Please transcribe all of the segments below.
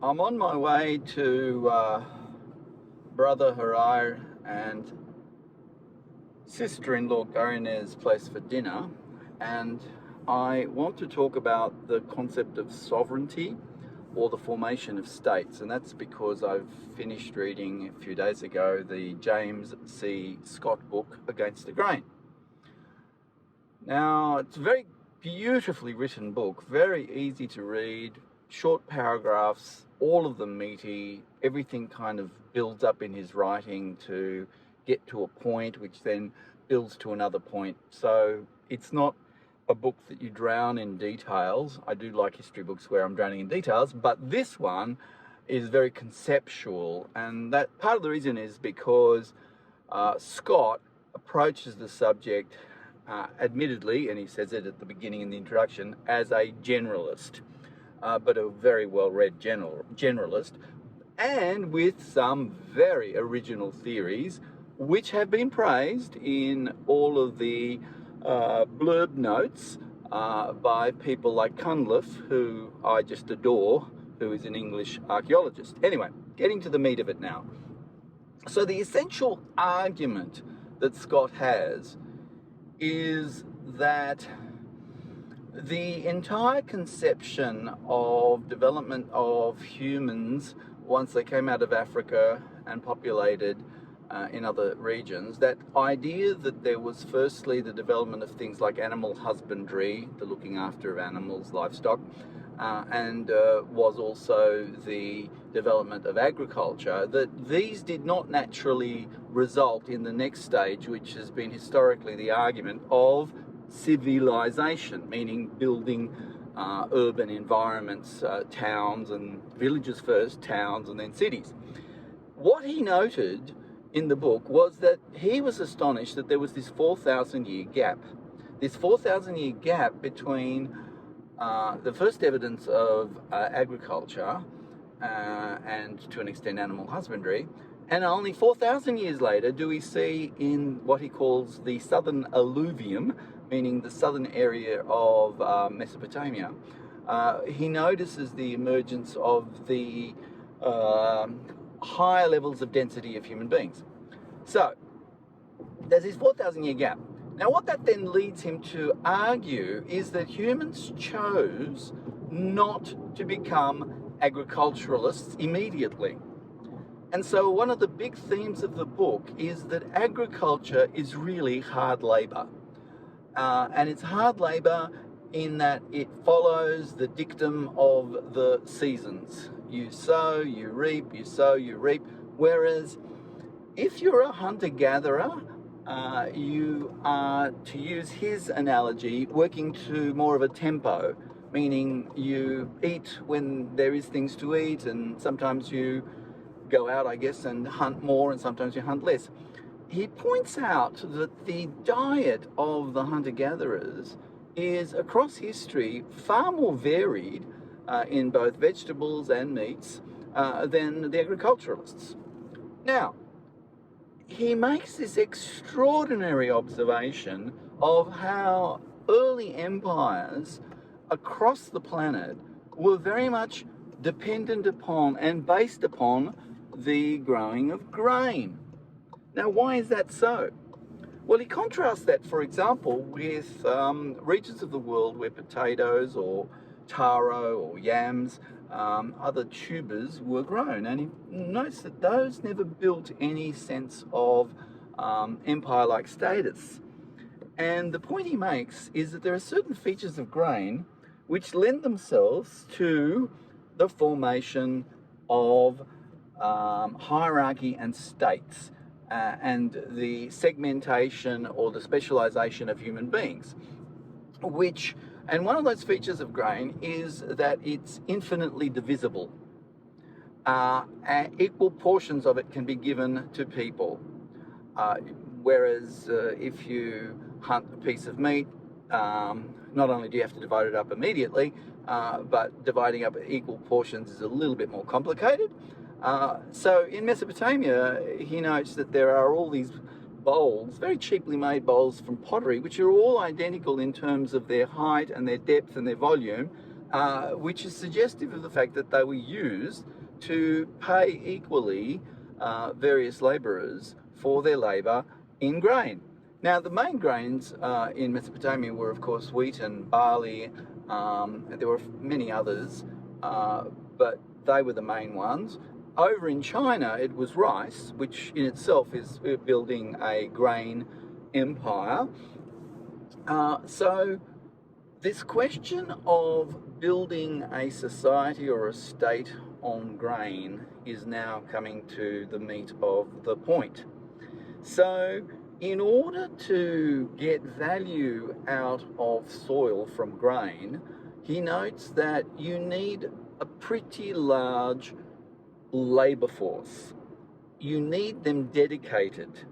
I'm on my way to brother Harai and sister-in-law Gariner's place for dinner, and I want to talk about the concept of sovereignty or the formation of states, and that's because I've finished reading a few days ago the James C. Scott book Against the Grain. Now, it's a very beautifully written book, very easy to read, short paragraphs, all of them meaty. Everything kind of builds up in his writing to get to a point, which then builds to another point. So it's not a book that you drown in details. I do like history books where I'm drowning in details, but this one is very conceptual, and that part of the reason is because Scott approaches the subject admittedly, and he says it at the beginning in the introduction, as a generalist, but a very well-read generalist, and with some very original theories, which have been praised in all of the blurb notes by people like Cunliffe, who I just adore, who is an English archaeologist. Anyway, getting to the meat of it now. So the essential argument that Scott has is that the entire conception of development of humans once they came out of Africa and populated in other regions, that idea that there was firstly the development of things like animal husbandry, the looking after of animals, livestock, and was also the development of agriculture, that these did not naturally result in the next stage, which has been historically the argument of civilization, meaning building urban environments, towns and villages first, towns and then cities. What he noted in the book was that he was astonished that there was this 4,000 year gap. This 4,000 year gap between the first evidence of agriculture and to an extent animal husbandry, and only 4,000 years later do we see in what he calls the southern alluvium, meaning the southern area of Mesopotamia, he notices the emergence of the higher levels of density of human beings. So there's this 4,000 year gap. Now what that then leads him to argue is that humans chose not to become agriculturalists immediately. And so one of the big themes of the book is that agriculture is really hard labor. And it's hard labor in that it follows the dictum of the seasons. You sow, you reap, you sow, you reap. Whereas if you're a hunter-gatherer, you are, to use his analogy, working to more of a tempo, meaning you eat when there is things to eat, and sometimes you go out, I guess, and hunt more, and sometimes you hunt less. He points out that the diet of the hunter-gatherers is, across history, far more varied in both vegetables and meats than the agriculturalists. Now, he makes this extraordinary observation of how early empires across the planet were very much dependent upon and based upon the growing of grain. Now, why is that so? Well, he contrasts that, for example, with regions of the world where potatoes or taro or yams, other tubers were grown. And he notes that those never built any sense of empire-like status. And the point he makes is that there are certain features of grain which lend themselves to the formation of hierarchy and states, and the segmentation or the specialization of human beings, and one of those features of grain is that it's infinitely divisible. And equal portions of it can be given to people. Whereas if you hunt a piece of meat, not only do you have to divide it up immediately, but dividing up equal portions is a little bit more complicated. So in Mesopotamia, he notes that there are all these bowls, very cheaply made bowls from pottery, which are all identical in terms of their height and their depth and their volume, which is suggestive of the fact that they were used to pay equally various labourers for their labour in grain. Now, the main grains in Mesopotamia were, of course, wheat and barley. There were many others, but they were the main ones. Over in China, it was rice, which in itself is building a grain empire. So this question of building a society or a state on grain is now coming to the meat of the point. So in order to get value out of soil from grain, he notes that you need a pretty large labour force. You need them dedicated.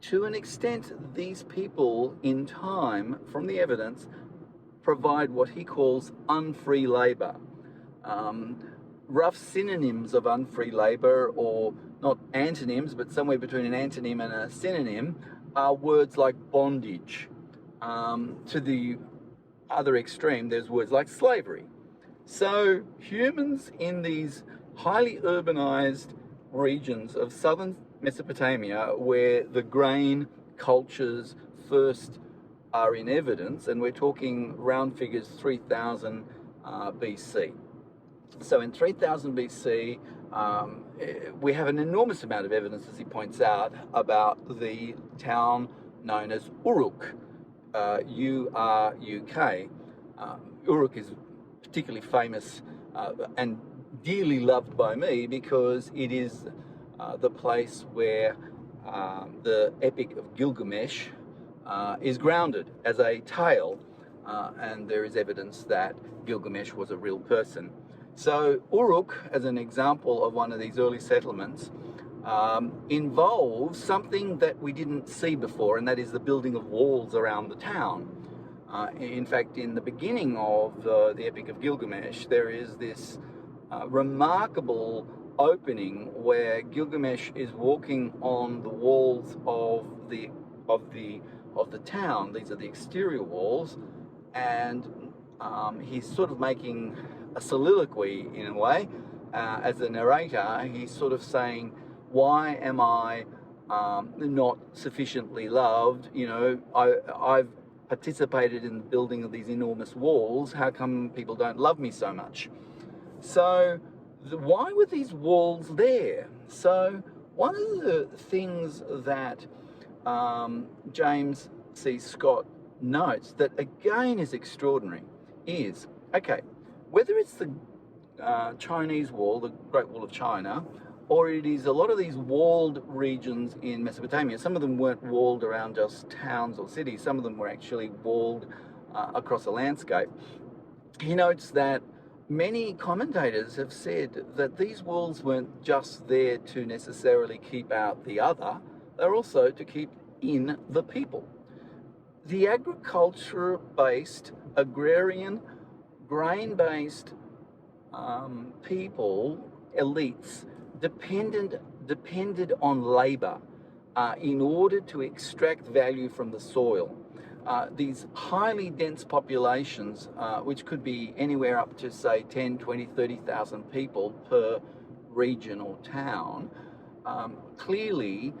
To an extent, these people in time, from the evidence, provide what he calls unfree labour. Rough synonyms of unfree labour, or not antonyms, but somewhere between an antonym and a synonym, are words like bondage. To the other extreme, there's words like slavery. So humans in these highly urbanized regions of southern Mesopotamia, where the grain cultures first are in evidence, and we're talking round figures 3000 BC. So in 3000 BC, we have an enormous amount of evidence, as he points out, about the town known as Uruk, U-R-U-K. Uruk is particularly famous and dearly loved by me because it is the place where the Epic of Gilgamesh is grounded as a tale, and there is evidence that Gilgamesh was a real person. So Uruk, as an example of one of these early settlements, involves something that we didn't see before, and that is the building of walls around the town. In fact, in the beginning of the Epic of Gilgamesh, there is this remarkable opening where Gilgamesh is walking on the walls of the town. These are the exterior walls, and he's sort of making a soliloquy in a way. As a narrator, he's sort of saying, "Why am I not sufficiently loved? You know, I've participated in the building of these enormous walls. How come people don't love me so much?" So why were these walls there? So one of the things that James C. Scott notes that again is extraordinary is, okay, whether it's the Chinese wall, the Great Wall of China, or it is a lot of these walled regions in Mesopotamia. Some of them weren't walled around just towns or cities. Some of them were actually walled across a landscape. He notes that many commentators have said that these walls weren't just there to necessarily keep out the other, they're also to keep in the people. The agriculture-based, agrarian, grain-based people, elites, depended on labour in order to extract value from the soil. These highly dense populations, which could be anywhere up to, say, 10, 20, 30,000 people per region or town, clearly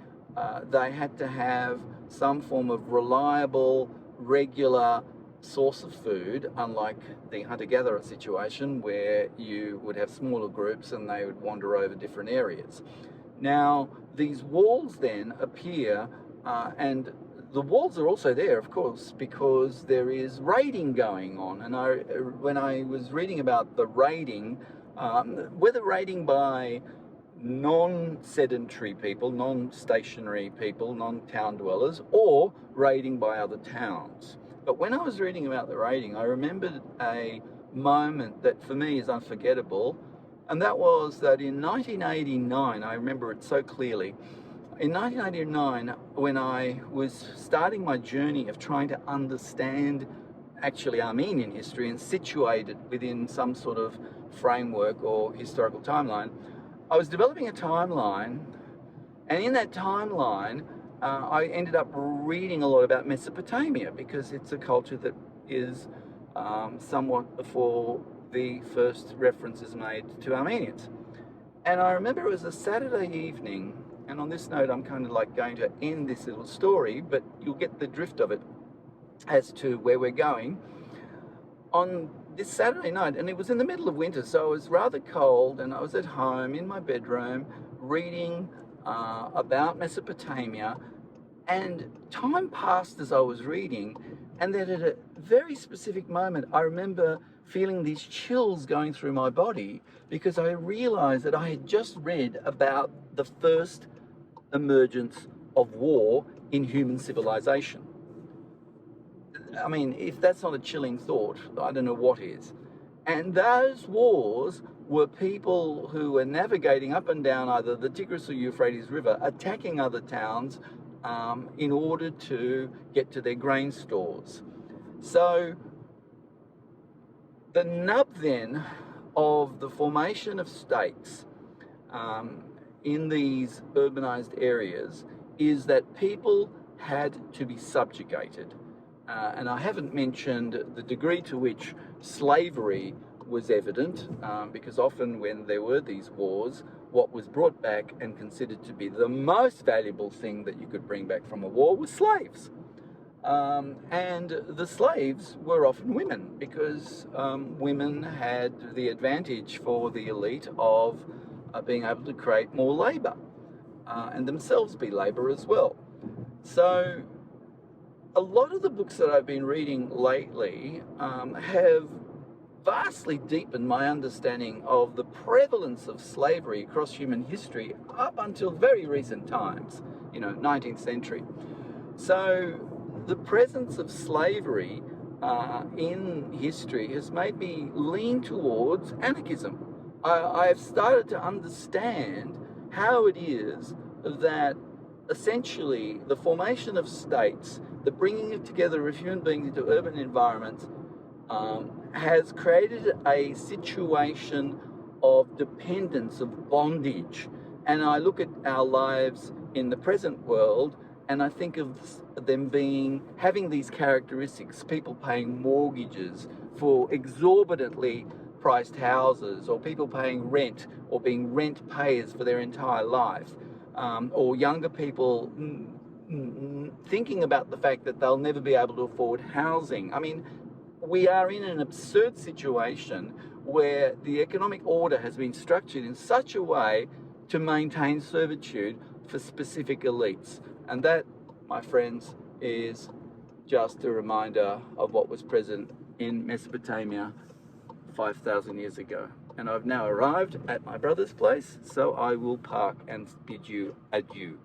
they had to have some form of reliable, regular source of food, unlike the hunter-gatherer situation where you would have smaller groups and they would wander over different areas. Now, these walls then appear, and the walls are also there, of course, because there is raiding going on. And when I was reading about the raiding, whether raiding by non-sedentary people, non-stationary people, non-town dwellers, or raiding by other towns. But when I was reading about the raiding, I remembered a moment that for me is unforgettable, and that was that in 1989, I remember it so clearly, in 1989, when I was starting my journey of trying to understand actually Armenian history and situate it within some sort of framework or historical timeline, I was developing a timeline, and in that timeline, I ended up reading a lot about Mesopotamia because it's a culture that is somewhat before the first reference is made to Armenians. And I remember it was a Saturday evening, and on this note I'm kind of like going to end this little story, but you'll get the drift of it as to where we're going. On this Saturday night, and it was in the middle of winter, so it was rather cold, and I was at home in my bedroom reading about Mesopotamia, and time passed as I was reading, and then at a very specific moment I remember feeling these chills going through my body, because I realized that I had just read about the first emergence of war in human civilization. I mean, if that's not a chilling thought, I don't know what is. And those wars were people who were navigating up and down either the Tigris or Euphrates River, attacking other towns in order to get to their grain stores. So the nub then of the formation of states in these urbanized areas is that people had to be subjugated. And I haven't mentioned the degree to which slavery was evident, because often when there were these wars, what was brought back and considered to be the most valuable thing that you could bring back from a war was slaves. And the slaves were often women, because women had the advantage for the elite of being able to create more labour and themselves be labour as well. So a lot of the books that I've been reading lately have vastly deepened my understanding of the prevalence of slavery across human history up until very recent times, 19th century. So the presence of slavery in history has made me lean towards anarchism. I have started to understand how it is that essentially the formation of states, the bringing together of human beings into urban environments, has created a situation of dependence, of bondage. And I look at our lives in the present world, and I think of them having these characteristics: people paying mortgages for exorbitantly priced houses, or people paying rent or being rent payers for their entire life, or younger people thinking about the fact that they'll never be able to afford housing. I mean, we are in an absurd situation where the economic order has been structured in such a way to maintain servitude for specific elites. And that, my friends, is just a reminder of what was present in Mesopotamia 5,000 years ago. And I've now arrived at my brother's place, so I will park and bid you adieu.